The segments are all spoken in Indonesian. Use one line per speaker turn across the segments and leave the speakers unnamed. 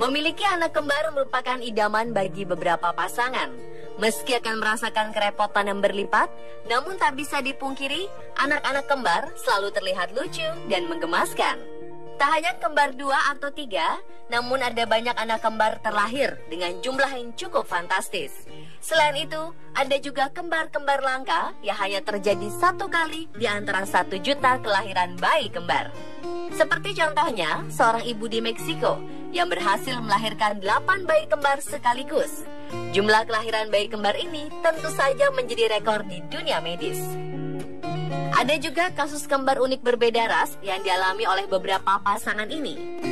Memiliki anak kembar merupakan idaman bagi beberapa pasangan. Meski akan merasakan kerepotan yang berlipat, namun tak bisa dipungkiri, anak-anak kembar selalu terlihat lucu dan menggemaskan. Tak hanya kembar 2 atau 3, namun ada banyak anak kembar terlahir dengan jumlah yang cukup fantastis. Selain itu, ada juga kembar-kembar langka yang hanya terjadi 1 kali di antara 1 juta kelahiran bayi kembar. Seperti contohnya, seorang ibu di Meksiko yang berhasil melahirkan 8 bayi kembar sekaligus. Jumlah kelahiran bayi kembar ini tentu saja menjadi rekor di dunia medis. Ada juga kasus kembar unik berbeda ras yang dialami oleh beberapa pasangan ini.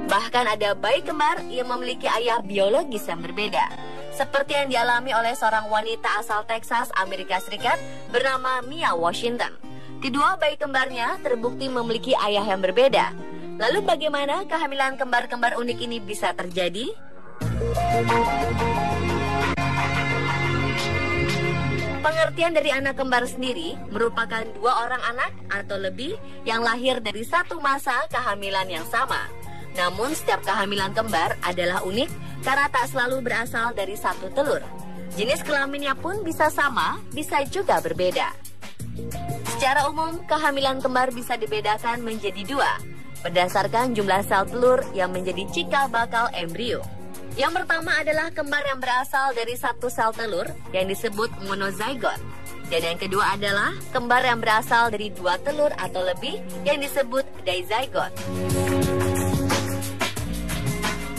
Bahkan ada bayi kembar yang memiliki ayah biologis yang berbeda, seperti yang dialami oleh seorang wanita asal Texas, Amerika Serikat bernama Mia Washington. Kedua bayi kembarnya terbukti memiliki ayah yang berbeda. Lalu bagaimana kehamilan kembar-kembar unik ini bisa terjadi? Pengertian dari anak kembar sendiri merupakan 2 orang anak atau lebih yang lahir dari satu masa kehamilan yang sama. Namun setiap kehamilan kembar adalah unik karena tak selalu berasal dari satu telur. Jenis kelaminnya pun bisa sama, bisa juga berbeda. Secara umum, kehamilan kembar bisa dibedakan menjadi 2, berdasarkan jumlah sel telur yang menjadi cikal bakal embrio. Yang pertama adalah kembar yang berasal dari 1 sel telur yang disebut monozygote. Dan yang kedua adalah kembar yang berasal dari 2 telur atau lebih yang disebut dizygote.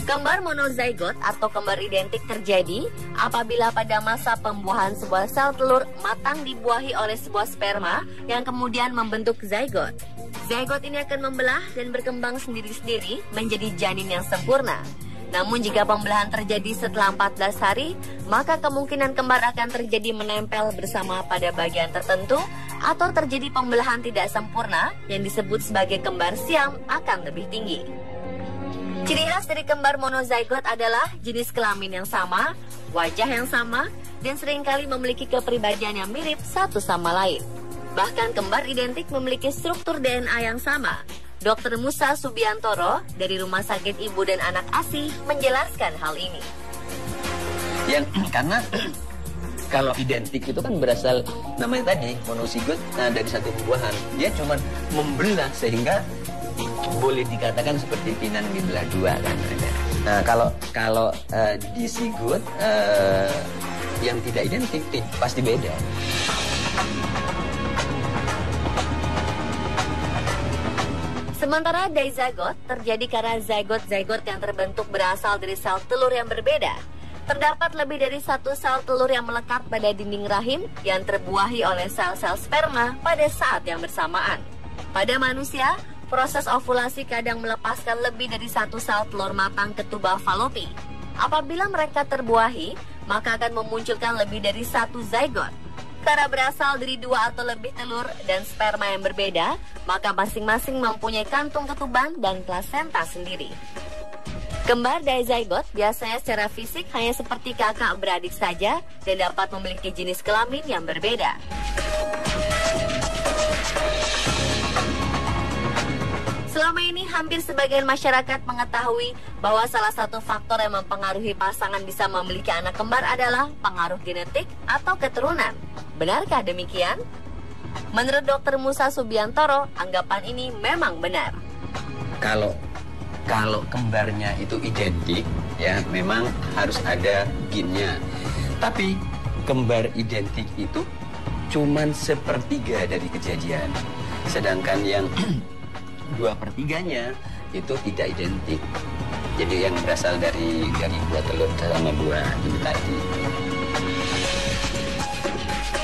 Kembar monozygote atau kembar identik terjadi apabila pada masa pembuahan sebuah sel telur matang dibuahi oleh sebuah sperma yang kemudian membentuk zygote. Zygote ini akan membelah dan berkembang sendiri-sendiri menjadi janin yang sempurna. Namun jika pembelahan terjadi setelah 14 hari, maka kemungkinan kembar akan terjadi menempel bersama pada bagian tertentu atau terjadi pembelahan tidak sempurna yang disebut sebagai kembar siam akan lebih tinggi. Ciri khas dari kembar monozygote adalah jenis kelamin yang sama, wajah yang sama, dan seringkali memiliki kepribadian yang mirip satu sama lain. Bahkan kembar identik memiliki struktur DNA yang sama. Dr. Musa Subiantoro dari Rumah Sakit Ibu dan Anak ASI menjelaskan hal ini.
Karena kalau identik itu kan berasal namanya tadi monozygote, dari satu buahan. Dia cuma membelah sehingga boleh dikatakan seperti pinang dibelah 2 kan. Nah kalau dizygote yang tidak identik pasti beda.
Sementara dizygote terjadi karena zygote yang terbentuk berasal dari sel telur yang berbeda. Terdapat lebih dari 1 sel telur yang melekat pada dinding rahim yang terbuahi oleh sel-sel sperma pada saat yang bersamaan. Pada manusia, proses ovulasi kadang melepaskan lebih dari 1 sel telur matang ke tuba falopi. Apabila mereka terbuahi, maka akan memunculkan lebih dari 1 zygote. Karena berasal dari 2 atau lebih telur dan sperma yang berbeda, maka masing-masing mempunyai kantung ketuban dan plasenta sendiri. Kembar dizygote biasanya secara fisik hanya seperti kakak beradik saja dan dapat memiliki jenis kelamin yang berbeda. Selama ini hampir sebagian masyarakat mengetahui bahwa salah satu faktor yang mempengaruhi pasangan bisa memiliki anak kembar adalah pengaruh genetik atau keturunan. Benarkah demikian? Menurut Dr. Musa Subiantoro, anggapan ini memang benar.
Kalau kembarnya itu identik, ya memang harus ada gennya. Tapi kembar identik itu cuman 1/3 dari kejadian. Sedangkan yang 2/3-nya itu tidak identik. Jadi yang berasal dari 2 telur sama 2 ini tadi.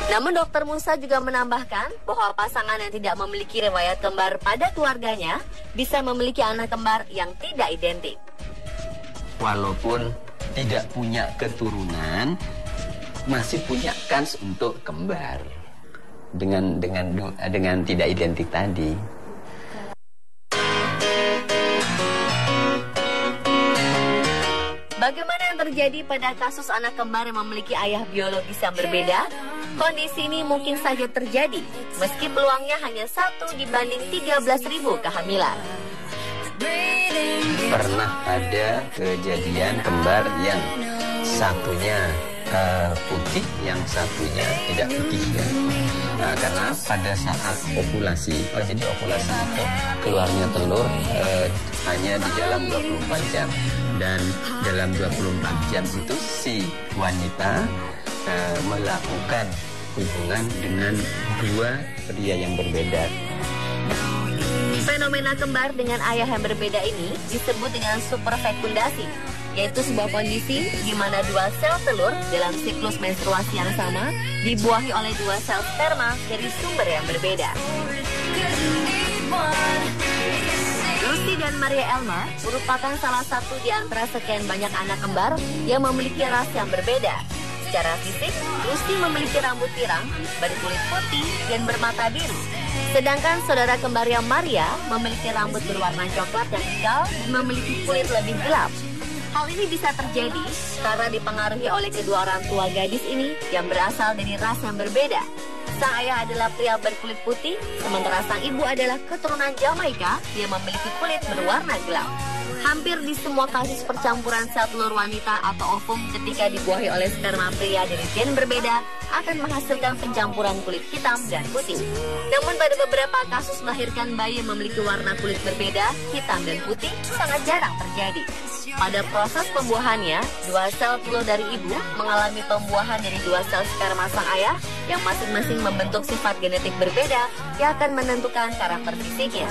Namun Dr. Musa juga menambahkan bahwa pasangan yang tidak memiliki riwayat kembar pada keluarganya bisa memiliki anak kembar yang tidak identik.
Walaupun tidak punya keturunan, masih punya kans untuk kembar dengan tidak identik tadi.
Bagaimana yang terjadi pada kasus anak kembar yang memiliki ayah biologis yang berbeda? Kondisi ini mungkin saja terjadi, meski peluangnya hanya 1 dibanding 13.000 kehamilan.
pernah ada kejadian kembar yang satunya putih, yang satunya tidak putih ya. Nah, karena pada saat ovulasi, jadi ovulasi itu keluarnya telur hanya di dalam 24 jam, dan dalam 24 jam itu si wanita melakukan hubungan dengan dua pria yang berbeda.
Fenomena kembar dengan ayah yang berbeda ini disebut dengan superfekundasi, yaitu sebuah kondisi di mana dua sel telur dalam siklus menstruasi yang sama dibuahi oleh dua sel sperma dari sumber yang berbeda. Lucy dan Maria Elmer merupakan salah satu di antara sekian banyak anak kembar yang memiliki ras yang berbeda. Secara fisik, Lucy memiliki rambut pirang, berkulit putih, dan bermata biru. Sedangkan saudara kembarnya Maria memiliki rambut berwarna coklat yang ikal dan memiliki kulit lebih gelap. Hal ini bisa terjadi karena dipengaruhi oleh kedua orang tua gadis ini yang berasal dari ras yang berbeda. Sang ayah adalah pria berkulit putih, sementara sang ibu adalah keturunan Jamaika yang memiliki kulit berwarna gelap. Hampir di semua kasus percampuran sel telur wanita atau ovum ketika dibuahi oleh sperma pria dari gen berbeda akan menghasilkan pencampuran kulit hitam dan putih. Namun pada beberapa kasus melahirkan bayi yang memiliki warna kulit berbeda, hitam dan putih, sangat jarang terjadi. Pada proses pembuahannya, dua sel telur dari ibu mengalami pembuahan dari dua sel sperma sang ayah yang masing-masing membentuk sifat genetik berbeda yang akan menentukan karakter fisiknya.